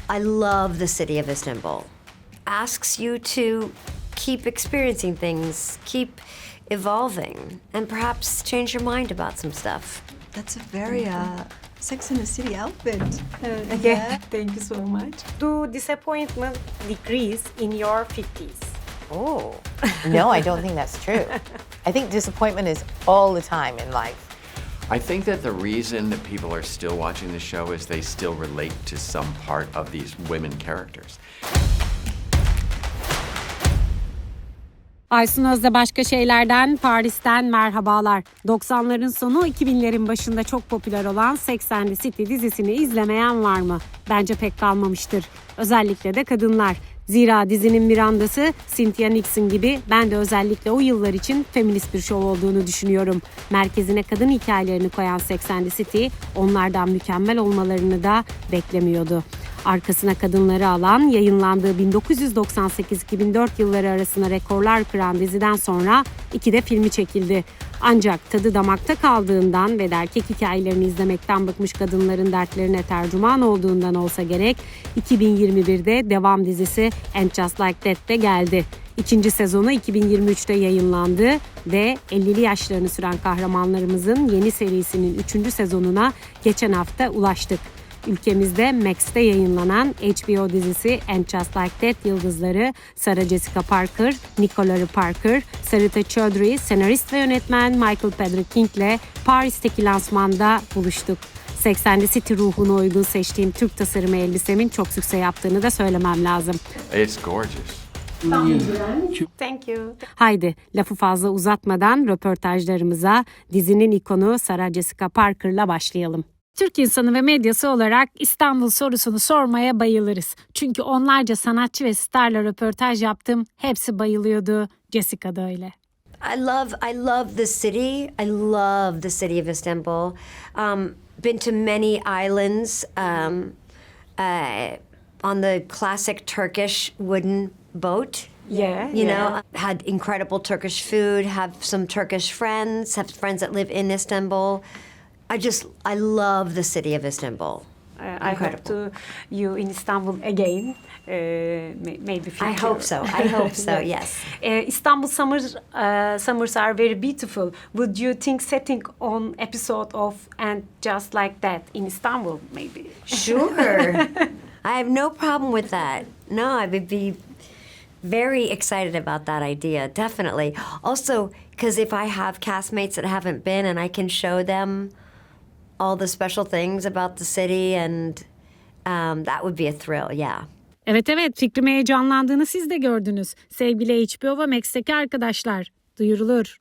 I love the city of Istanbul. Asks you to keep experiencing things, keep evolving, and perhaps change your mind about some stuff. That's a very Sex and the City outfit. Yeah, thank you so much. Do disappointment decrease in your 50s? Oh, no, I don't think that's true. I think disappointment is all the time in life. I think that the reason that people are still watching the show is they still relate to some part of these women characters. Aysun Öz'e Başka Şeyler'den, Paris'ten merhabalar. 90'ların sonu 2000'lerin başında çok popüler olan Sex and the City dizisini izlemeyen var mı? Bence pek kalmamıştır. Özellikle de kadınlar. Zira dizinin Miranda'sı Cynthia Nixon gibi ben de özellikle o yıllar için feminist bir şov olduğunu düşünüyorum. Merkezine kadın hikayelerini koyan Sex and the City onlardan mükemmel olmalarını da beklemiyordu. Arkasına kadınları alan, yayınlandığı 1998-2004 yılları arasında rekorlar kıran diziden sonra 2 de filmi çekildi. Ancak tadı damakta kaldığından ve erkek hikayelerini izlemekten bıkmış kadınların dertlerine tercüman olduğundan olsa gerek 2021'de devam dizisi And Just Like That'te geldi. İkinci sezonu 2023'te yayınlandı ve 50'li yaşlarını süren kahramanlarımızın yeni serisinin 3. sezonuna geçen hafta ulaştık. Ülkemizde Max'te yayınlanan HBO dizisi And Just Like That yıldızları Sarita Parker, Nicole Ari Parker, Sarita Choudhury, senarist ve yönetmen Michael Pedro King'le Paris'teki lansmanda buluştuk. Sex and the City ruhuna uygun seçtiğim Türk tasarımı elbisemin çok sükse yaptığını da söylemem lazım. It's gorgeous. Thank you. Haydi lafı fazla uzatmadan röportajlarımıza dizinin ikonu Sarita Parker'la başlayalım. Türk insanı ve medyası olarak İstanbul sorusunu sormaya bayılırız. Çünkü onlarca sanatçı ve starla röportaj yaptım. Hepsi bayılıyordu. Jessica da öyle. I love the city. I love the city of Istanbul. Been to many islands on the classic Turkish wooden boat. You know, had incredible Turkish food, have some Turkish friends, have friends that live in Istanbul. I love the city of Istanbul. I hope to you in Istanbul again. Maybe future. I hope so. I hope so. Yes. Istanbul summers are very beautiful. Would you think setting on episode of And Just Like That in Istanbul maybe? Sure. I have no problem with that. No, I would be very excited about that idea. Definitely. Also, because if I have castmates that haven't been and I can show them all the special things about the city and that would be a thrill, yeah. Evet, fikrim heyecanlandığını siz de gördünüz. Sevgili HBO ve Max'teki arkadaşlar, duyurulur.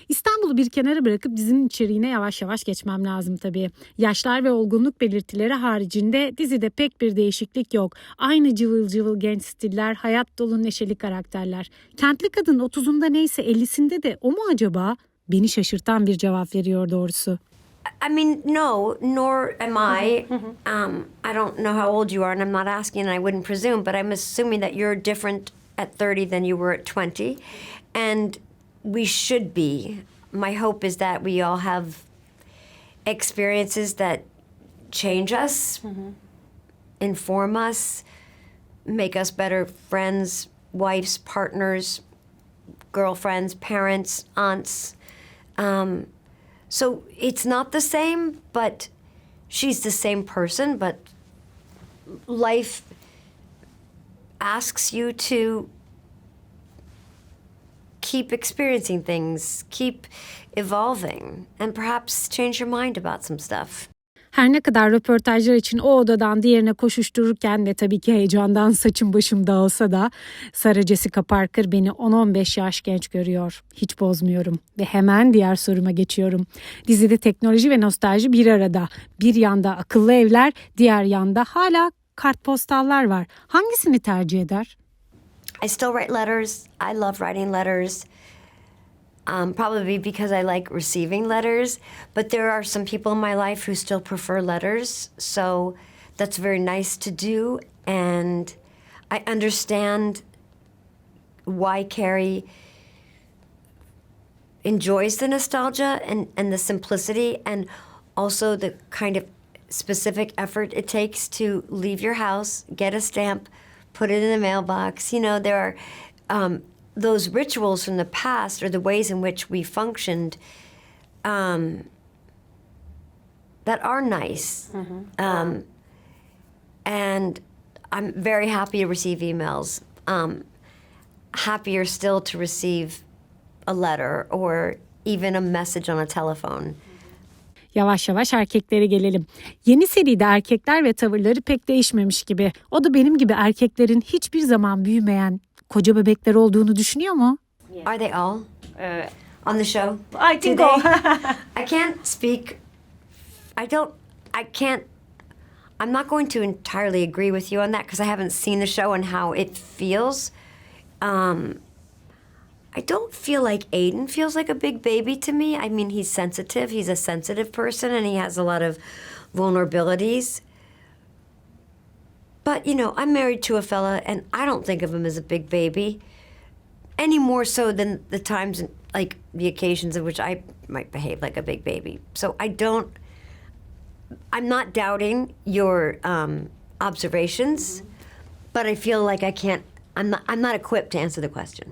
İstanbul'u bir kenara bırakıp dizinin içeriğine yavaş yavaş geçmem lazım tabii. Yaşlar ve olgunluk belirtileri haricinde dizide pek bir değişiklik yok. Aynı cıvıl cıvıl genç stiller, hayat dolu neşeli karakterler. Kentli kadın 30'unda neyse 50'sinde de o mu acaba? Beni şaşırtan bir cevap veriyor doğrusu. I mean, no, nor am I. I don't know how old you are, and I'm not asking, and I wouldn't presume, but I'm assuming that you're different at 30 than you were at 20. And we should be. My hope is that we all have experiences that change us, inform us, make us better friends, wives, partners, girlfriends, parents, aunts. So it's not the same, but she's the same person, but life asks you to keep experiencing things, keep evolving, and perhaps change your mind about some stuff. Her ne kadar röportajlar için o odadan diğerine koşuştururken ve tabii ki heyecandan saçım başım dağılsa da Sarah Jessica Parker beni 10-15 yaş genç görüyor. Hiç bozmuyorum ve hemen diğer soruma geçiyorum. Dizide teknoloji ve nostalji bir arada. Bir yanda akıllı evler, diğer yanda hala kartpostallar var. Hangisini tercih eder? I still write letters. I love writing letters. Probably because I like receiving letters, but there are some people in my life who still prefer letters, so that's very nice to do, and I understand why Carrie enjoys the nostalgia and the simplicity, and also the kind of specific effort it takes to leave your house, get a stamp, put it in the mailbox. You know, there are those rituals from the past, or the ways in which we functioned, that are nice. And I'm very happy to receive emails. Happier still to receive a letter or even a message on a telephone. Yavaş yavaş erkeklere gelelim. Yeni seride erkekler ve tavırları pek değişmemiş gibi. O da benim gibi erkeklerin hiçbir zaman büyümeyen koca bebekler olduğunu düşünüyor mu? Are they all on the show? I think Do they? all. I can't speak. I'm not going to entirely agree with you on that because I haven't seen the show and how it feels. I don't feel like Aiden feels like a big baby to me. I mean, he's sensitive. He's a sensitive person and he has a lot of vulnerabilities. But, you know, I'm married to a fella and I don't think of him as a big baby. Any more so than the times, like the occasions in which I might behave like a big baby. So I'm not doubting your observations, but I feel like I'm not equipped to answer the question.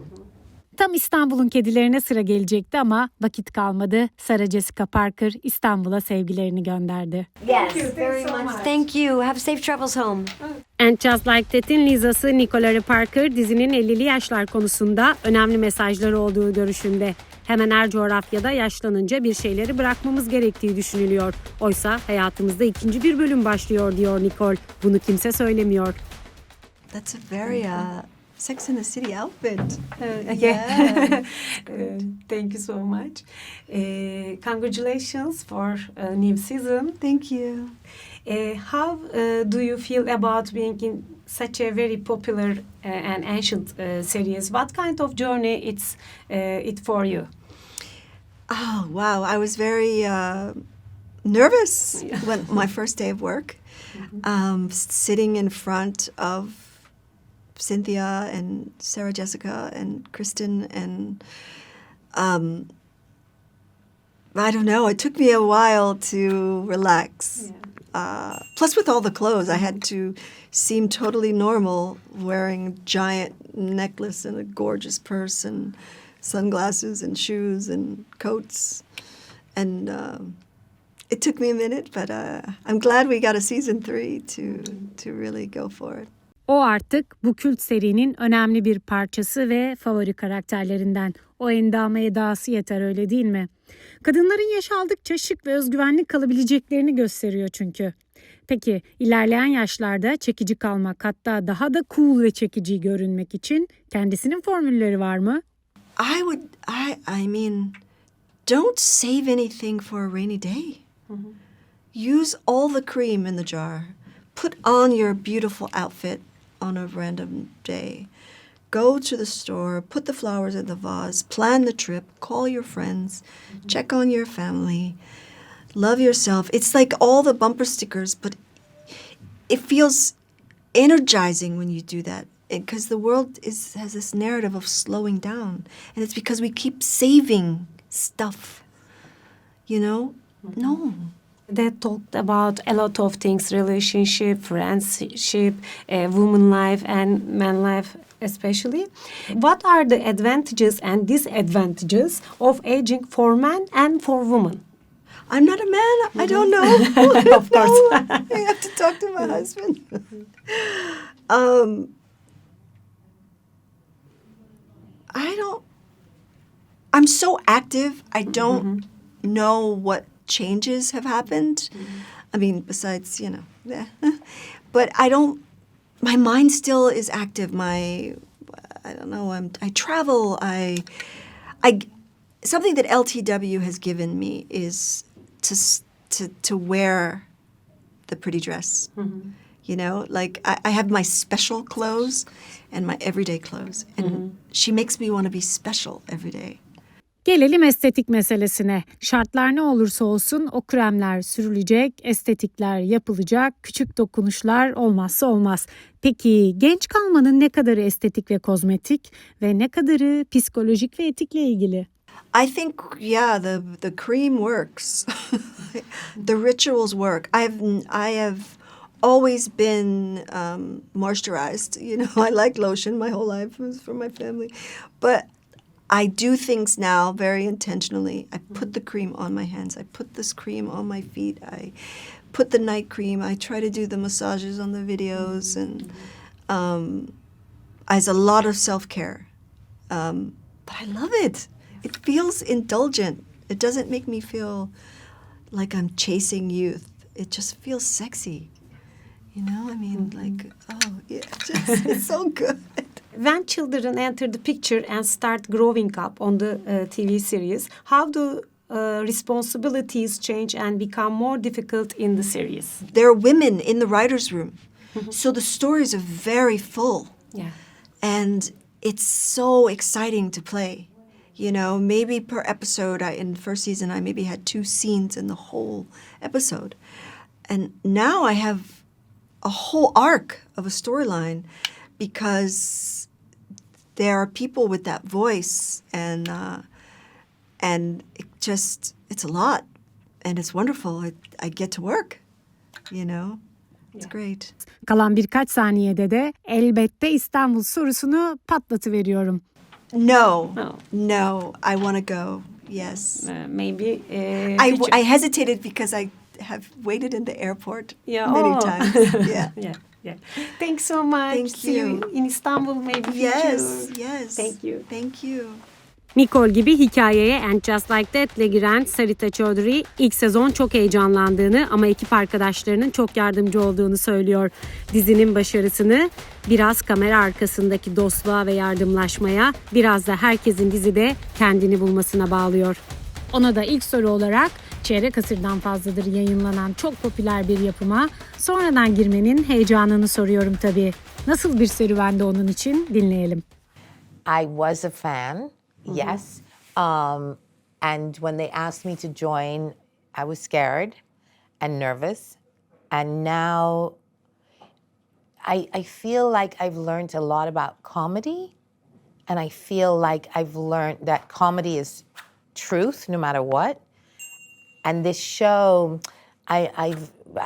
Tam İstanbul'un kedilerine sıra gelecekti ama vakit kalmadı. Sarah Jessica Parker İstanbul'a sevgilerini gönderdi. Yes, very much. Thank you. Have safe travels home. And Just Like That'in Liza'sı Nicole Ari Parker dizinin 50'li yaşlar konusunda önemli mesajları olduğu görüşünde. Hemen her coğrafyada yaşlanınca bir şeyleri bırakmamız gerektiği düşünülüyor. Oysa hayatımızda ikinci bir bölüm başlıyor diyor Nicole. Bunu kimse söylemiyor. That's a very Sex and the City outfit. Yeah. Thank you so much. Congratulations for a new season. Thank you. How do you feel about being in such a very popular and ancient series? What kind of journey it's it for you? Oh, wow. I was very nervous when my first day of work, sitting in front of Cynthia and Sarah Jessica and Kristen and I don't know, it took me a while to relax. Plus with all the clothes, I had to seem totally normal wearing a giant necklace and a gorgeous purse and sunglasses and shoes and coats. And it took me a minute, but I'm glad we got a season 3 to really go for it. O artık bu kült serinin önemli bir parçası ve favori karakterlerinden. O endamı edası yeter, öyle değil mi? Kadınların yaş aldıkça şık ve özgüvenli kalabileceklerini gösteriyor çünkü. Peki ilerleyen yaşlarda çekici kalmak, hatta daha da cool ve çekici görünmek için kendisinin formülleri var mı? I mean, don't save anything for a rainy day. Use all the cream in the jar. Put on your beautiful outfit on a random day. Go to the store, put the flowers in the vase, plan the trip, call your friends, check on your family, love yourself. It's like all the bumper stickers, but it feels energizing when you do that. Because the world has this narrative of slowing down. And it's because we keep saving stuff, you know? No. They talked about a lot of things: relationship, friendship, woman life and man life especially. What are the advantages and disadvantages of aging for men and for women? I'm not a man. I don't know. Of course. No, I have to talk to my husband. I'm so active. I don't know what changes have happened. I mean, besides, you know, but my mind still is active. I don't know, I travel. Something that LTW has given me is to wear the pretty dress. You know, like I have my special clothes and my everyday clothes. And she makes me want to be special every day. Gelelim estetik meselesine. Şartlar ne olursa olsun o kremler sürülecek, estetikler yapılacak, küçük dokunuşlar olmazsa olmaz. Peki genç kalmanın ne kadarı estetik ve kozmetik ve ne kadarı psikolojik ve etikle ilgili? I think, yeah, the cream works. The rituals work. I have always been moisturized. You know, I like lotion my whole life. It was from my family. But I do things now very intentionally. I put the cream on my hands. I put this cream on my feet. I put the night cream. I try to do the massages on the videos. And it's a lot of self-care. But I love it. It feels indulgent. It doesn't make me feel like I'm chasing youth. It just feels sexy. You know, I mean, like, oh, yeah, it's so good. When children enter the picture and start growing up on the TV series, how do responsibilities change and become more difficult in the series? There are women in the writer's room. So the stories are very full. Yeah. And it's so exciting to play. You know, maybe per episode, in the first season, I maybe had 2 scenes in the whole episode. And now I have a whole arc of a storyline because there are people with that voice, and it's a lot, and it's wonderful. I get to work, you know. It's great. Kalan birkaç saniyede de elbette İstanbul sorusunu patlatıveriyorum. No, No. no, I want to go. Yes. Maybe I hesitated because I have waited in the airport many times. Yeah. Yeah. Thanks so much. Thank See you you. in Istanbul maybe Yes, future. yes. Thank you. Thank you. Nicole gibi hikayeye And Just Like That'le giren Sarita Choudhury ilk sezon çok heyecanlandığını ama ekip arkadaşlarının çok yardımcı olduğunu söylüyor. Dizinin başarısını biraz kamera arkasındaki dostluğa ve yardımlaşmaya, biraz da herkesin dizide kendini bulmasına bağlıyor. Ona da ilk soru olarak çeyrek asırdan fazladır yayınlanan çok popüler bir yapıma sonradan girmenin heyecanını soruyorum tabii. Nasıl bir serüvendi onun için dinleyelim. I was a fan, yes. And when they asked me to join, I was scared and nervous. And now I feel like I've learned a lot about comedy. And I feel like I've learned that comedy is truth no matter what. And this show, I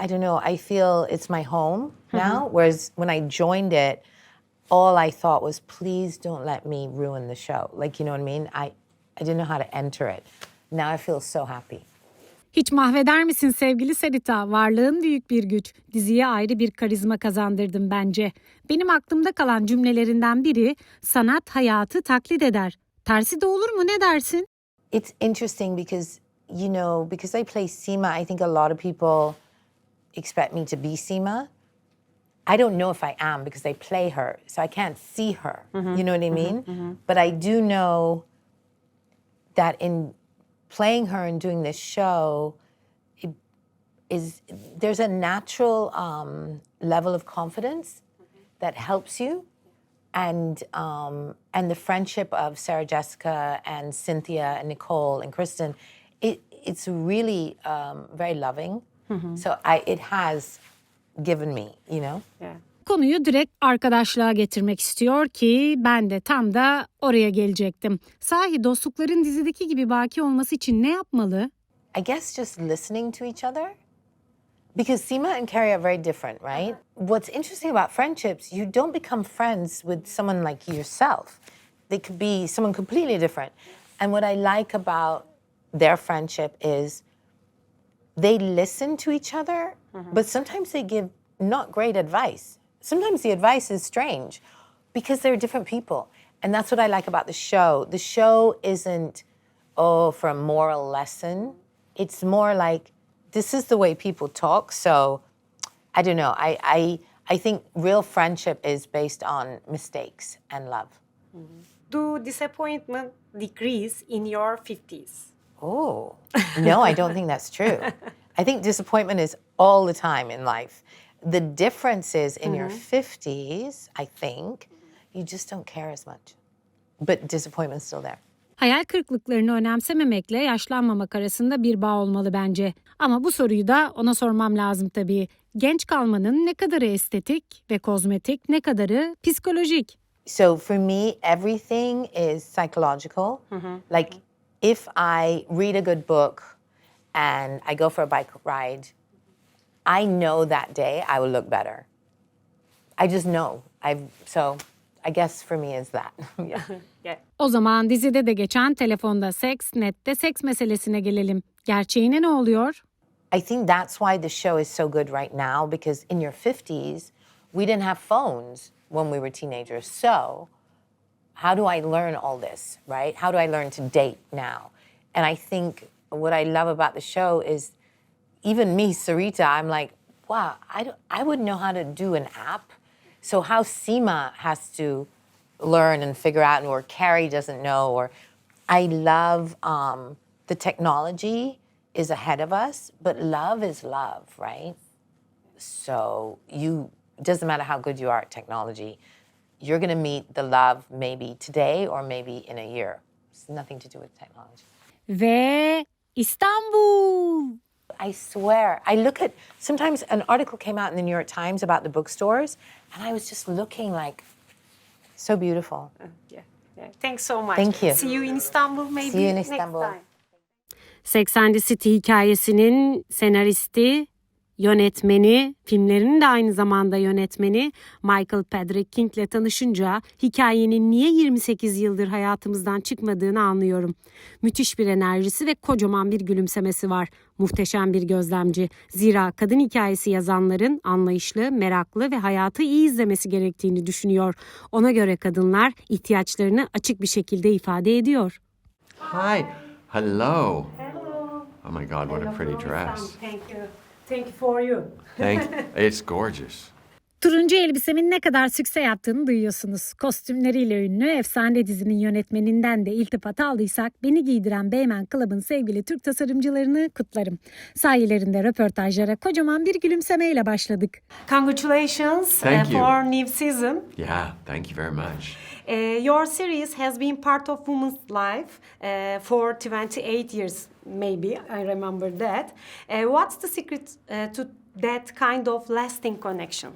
don't know, I feel it's my home now. Whereas when I joined it, all I thought was, please don't let me ruin the show. Like, you know what I mean? I didn't know how to enter it. Now I feel so happy. Hiç mahveder misin sevgili Sarita? Varlığın büyük bir güç. Diziye ayrı bir karizma kazandırdın bence. Benim aklımda kalan cümlelerinden biri, sanat hayatı taklit eder. Tersi de olur mu, ne dersin? It's interesting because, you know, because I play Sima, I think a lot of people expect me to be Sima. I don't know if I am because I play her, so I can't see her. You know what I mean? But I do know that in playing her and doing this show, there's a natural level of confidence that helps you, and the friendship of Sarah Jessica and Cynthia and Nicole and Kristen, it's really very loving. So it has given me, you know. Konuyu direkt arkadaşlığa getirmek istiyor ki ben de tam da oraya gelecektim. Sahi dostlukların dizideki gibi baki olması için ne yapmalı? I guess just listening to each other. Because Sima and Carrie are very different, right? What's interesting about friendships, you don't become friends with someone like yourself. They could be someone completely different. And what I like about their friendship is they listen to each other, but sometimes they give not great advice. Sometimes the advice is strange because they're different people. And that's what I like about the show. The show isn't, for a moral lesson. It's more like, this is the way people talk. So, I don't know. I think real friendship is based on mistakes and love. Do disappointment decrease in your 50s? Oh, no, I don't think that's true. I think disappointment is all the time in life. The difference is in your 50s, I think, you just don't care as much. But disappointment's still there. Hayal kırıklıklarını önemsememekle yaşlanmamak arasında bir bağ olmalı bence. Ama bu soruyu da ona sormam lazım tabii. Genç kalmanın ne kadarı estetik ve kozmetik, ne kadarı psikolojik? So for me, everything is psychological. Like if I read a good book and I go for a bike ride, I know that day I will look better. I just know. So I guess for me is that. Yeah. O zaman dizide de geçen telefonda seks, nette seks meselesine gelelim. Gerçeğine ne oluyor? I think that's why the show is so good right now, because in your 50s, we didn't have phones when we were teenagers. So how do I learn all this, right? How do I learn to date now? And I think what I love about the show is even me, Sarita, I'm like, wow, I wouldn't know how to do an app. So how Seema has to learn and figure out, or Carrie doesn't know, or I love the technology is ahead of us, but love is love, right? So it doesn't matter how good you are at technology, you're gonna meet the love maybe today or maybe in a year. It's nothing to do with technology. Ve İstanbul. I swear, sometimes an article came out in the New York Times about the bookstores, and I was just looking like, so beautiful. Yeah. Thanks so much. Thank you. See you in Istanbul maybe See you in next Istanbul. time. Sex and the City hikayesinin senaristi, yönetmeni, filmlerinin de aynı zamanda yönetmeni Michael Patrick King'le tanışınca hikayenin niye 28 yıldır hayatımızdan çıkmadığını anlıyorum. Müthiş bir enerjisi ve kocaman bir gülümsemesi var. Muhteşem bir gözlemci. Zira kadın hikayesi yazanların anlayışlı, meraklı ve hayatı iyi izlemesi gerektiğini düşünüyor. Ona göre kadınlar ihtiyaçlarını açık bir şekilde ifade ediyor. Hi. Hello. Oh my God, what a pretty dress. Thank you. Thank you for you. It's gorgeous. Turuncu elbisemin ne kadar sükse yaptığını duyuyorsunuz. Kostümleriyle ünlü Efsane dizinin yönetmeninden de iltifat aldıysak beni giydiren Beymen Club'ın sevgili Türk tasarımcılarını kutlarım. Sayelerinde röportajlara kocaman bir gülümsemeyle başladık. Congratulations Thank you. for new season. Yeah, thank you very much. Your series has been part of women's life for 28 years, maybe. I remember that. What's the secret to that kind of lasting connection?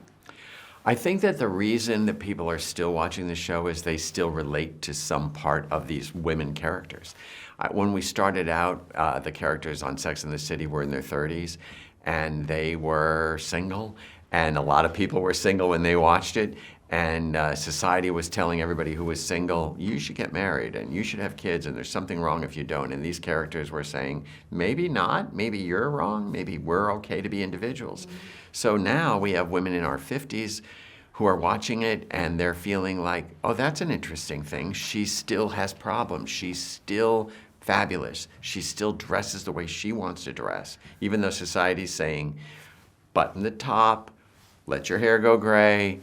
I think that the reason that people are still watching the show is they still relate to some part of these women characters. When we started out, the characters on Sex and the City were in their 30s, and they were single, and a lot of people were single when they watched it, and society was telling everybody who was single, you should get married, and you should have kids, and there's something wrong if you don't. And these characters were saying, maybe not, maybe you're wrong, maybe we're okay to be individuals. So now we have women in our 50s who are watching it and they're feeling like, oh, that's an interesting thing. She still has problems. She's still fabulous. She still dresses the way she wants to dress, even though society's saying, button the top, let your hair go gray,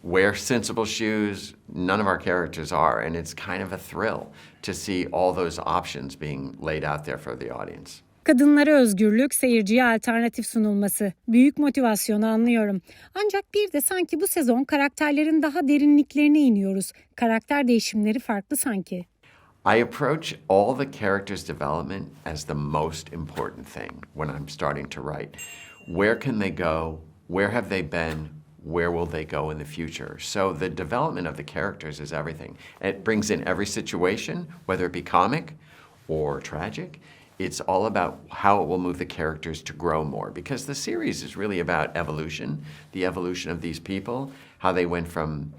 wear sensible shoes. None of our characters are, and it's kind of a thrill to see all those options being laid out there for the audience. Kadınlara özgürlük, seyirciye alternatif sunulması. Büyük motivasyonu anlıyorum. Ancak bir de sanki bu sezon karakterlerin daha derinliklerine iniyoruz. Karakter değişimleri farklı sanki. I approach all the characters' development as the most important thing when I'm starting to write. Where can they go? Where have they been? Where will they go in the future? So the development of the characters is everything. It brings in every situation, whether it be comic or tragic. It's all about how it will move the characters to grow more, because the series is really about evolution, the evolution of these people, how they went from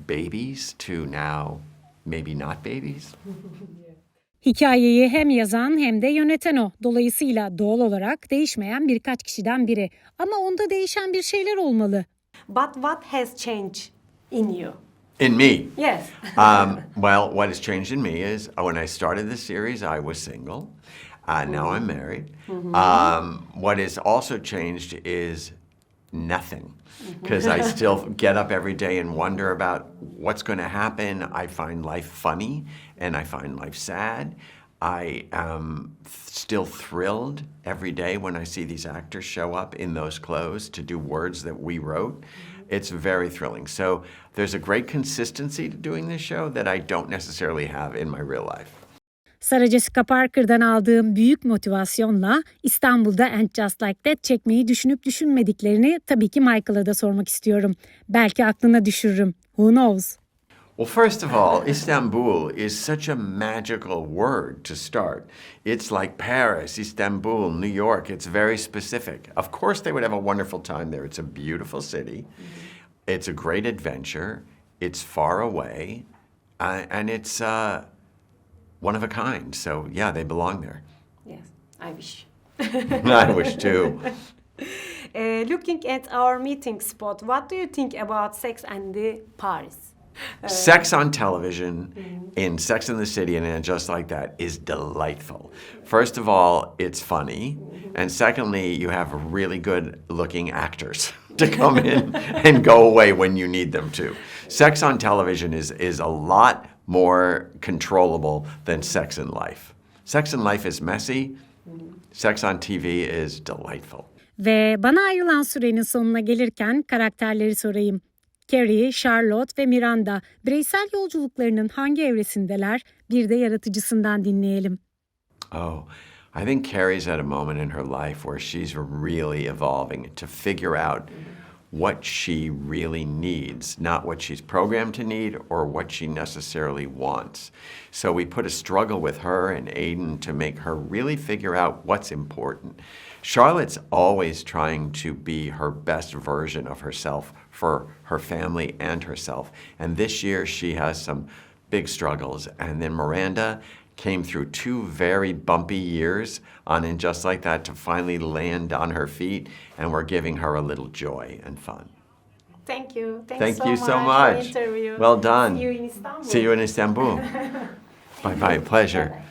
babies to now maybe not babies. Hikayeyi hem yazan hem de yöneten o. Dolayısıyla doğal olarak değişmeyen birkaç kişiden biri. Ama onda değişen bir şeyler olmalı. But what has changed in you? In me? Yes. Well, what has changed in me is when I started the series, I was single. Now I'm married. What has also changed is nothing, because I still get up every day and wonder about what's going to happen. I find life funny and I find life sad. I am still thrilled every day when I see these actors show up in those clothes to do words that we wrote. It's very thrilling. So there's a great consistency to doing this show that I don't necessarily have in my real life. Sarita Parker'dan aldığım büyük motivasyonla İstanbul'da And Just Like That çekmeyi düşünüp düşünmediklerini tabii ki Michael'a da sormak istiyorum. Belki aklına düşürürüm. Who knows? Well, first of all, Istanbul is such a magical word to start. It's like Paris, Istanbul, New York. It's very specific. Of course, they would have a wonderful time there. It's a beautiful city. It's a great adventure. It's far away. And it's one of a kind. So, yeah, they belong there. Yes, I wish. I wish too. Looking at our meeting spot, what do you think about Sex and the Paris? Sex on television in Sex and the City and Just Like That is delightful. First of all, it's funny. And secondly, you have really good looking actors to come in and go away when you need them to. Sex on television is a lot more controllable than Sex in Life. Sex in Life is messy. Sex on TV is delightful. Ve bana ayrılan sürenin sonuna gelirken karakterleri sorayım. Carrie, Charlotte ve Miranda bireysel yolculuklarının hangi evresindeler? Bir de yaratıcısından dinleyelim. Oh, I think Carrie's at a moment in her life where she's really evolving to figure out what she really needs, not what she's programmed to need or what she necessarily wants. So we put a struggle with her and Aiden to make her really figure out what's important. Charlotte's always trying to be her best version of herself for her family and herself. And this year she has some big struggles. And then Miranda came through 2 very bumpy years on And Just Like That to finally land on her feet. And we're giving her a little joy and fun. Thank you. Thank you so much. For the interview. Well done. See you in Istanbul. See you in Istanbul. Bye-bye. Pleasure.